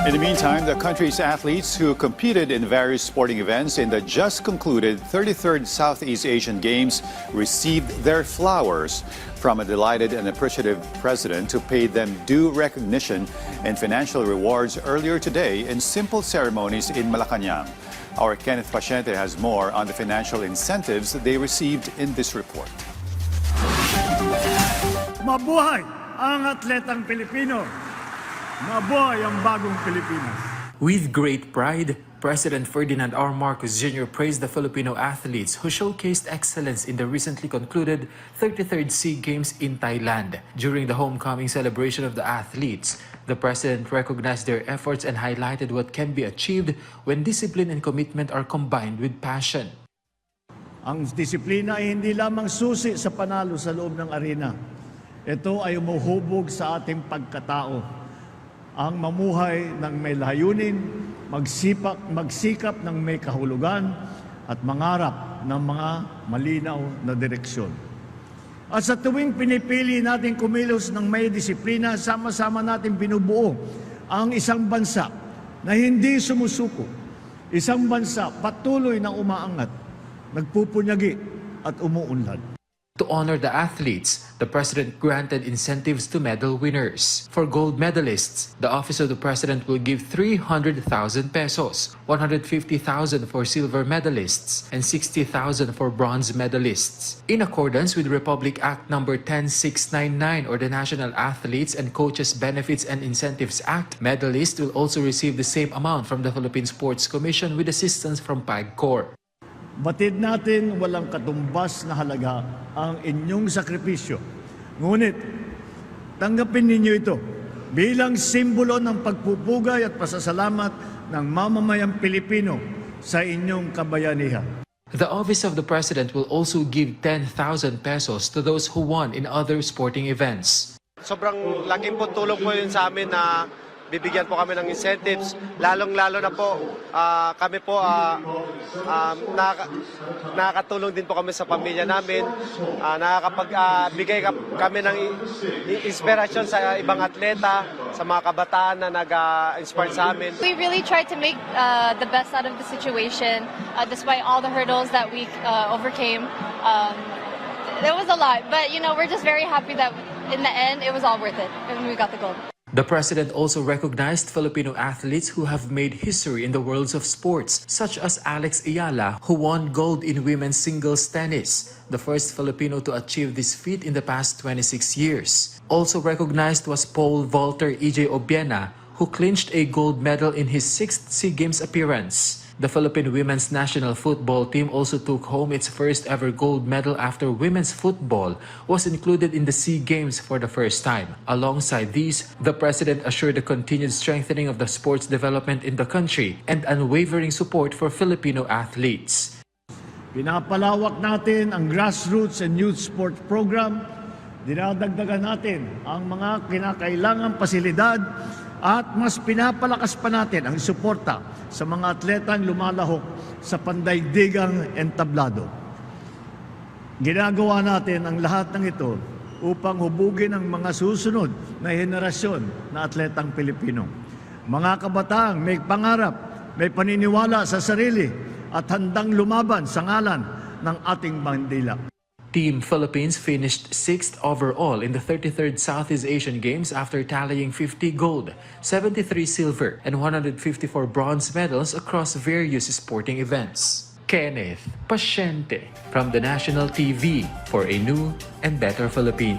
In the meantime, the country's athletes who competed in various sporting events in the just concluded 33rd Southeast Asian Games received their flowers from a delighted and appreciative president who paid them due recognition and financial rewards earlier today in simple ceremonies in Malacanang. Our Kenneth Paciente has more on the financial incentives they received in this report. Mabuhay ang atletang Pilipino! Mabuhay ang bagong Pilipinas! With great pride, President Ferdinand R. Marcos Jr. praised the Filipino athletes who showcased excellence in the recently concluded 33rd SEA Games in Thailand. During the homecoming celebration of the athletes, the President recognized their efforts and highlighted what can be achieved when discipline and commitment are combined with passion. Ang disiplina ay hindi lamang susi sa panalo sa loob ng arena. Ito ay umuhubog sa ating pagkatao. Ang mamuhay ng may layunin, magsikap ng may kahulugan, at mangarap ng mga malinaw na direksyon. At sa tuwing pinipili natin kumilos ng may disiplina, sama-sama natin binubuo ang isang bansa na hindi sumusuko. Isang bansa patuloy na umaangat, nagpupunyagi at umuunlad. To honor the athletes, the President granted incentives to medal winners. For gold medalists, the Office of the President will give 300,000 pesos, 150,000 for silver medalists, and 60,000 for bronze medalists. In accordance with Republic Act No. 10699 or the National Athletes and Coaches Benefits and Incentives Act, medalists will also receive the same amount from the Philippine Sports Commission with assistance from PAGCOR. Batid natin walang katumbas na halaga ang inyong sakripisyo. Ngunit, tanggapin ninyo ito bilang simbolo ng pagpupugay at pasasalamat ng mamamayang Pilipino sa inyong kabayanihan. The Office of the President will also give 10,000 pesos to those who won in other sporting events. Sobrang laking po tulong po yun sa amin na bibigyan po kami ng incentives, lalong-lalo na po kami po nakakatulong din po kami sa pamilya namin, nakakapagbigay kami ng inspirasyon sa ibang atleta, sa mga kabataan na nag-inspire sa amin. We really tried to make the best out of the situation despite all the hurdles that we overcame. There was a lot, but you know, we're just very happy that in the end it was all worth it and we got the gold. The President also recognized Filipino athletes who have made history in the worlds of sports, such as Alex Ayala, who won gold in women's singles tennis, the first Filipino to achieve this feat in the past 26 years. Also recognized was pole vaulter EJ Obiena, who clinched a gold medal in his 6th SEA Games appearance. The Philippine women's national football team also took home its first ever gold medal after women's football was included in the SEA Games for the first time. Alongside these, the President assured the continued strengthening of the sports development in the country and unwavering support for Filipino athletes. Pinapalawak natin ang grassroots and youth sport program. Dinadagdagan natin ang mga kinakailangang pasilidad at mas pinapalakas pa natin ang suporta sa mga atletang lumalahok sa pandaigdigang entablado. Ginagawa natin ang lahat ng ito upang hubugin ang mga susunod na henerasyon na atletang Pilipino. Mga kabataang may pangarap, may paniniwala sa sarili at handang lumaban sa ngalan ng ating bandila. Team Philippines finished 6th overall in the 33rd Southeast Asian Games after tallying 50 gold, 73 silver, and 154 bronze medals across various sporting events. Kenneth Paciente from the National TV for a new and better Philippines.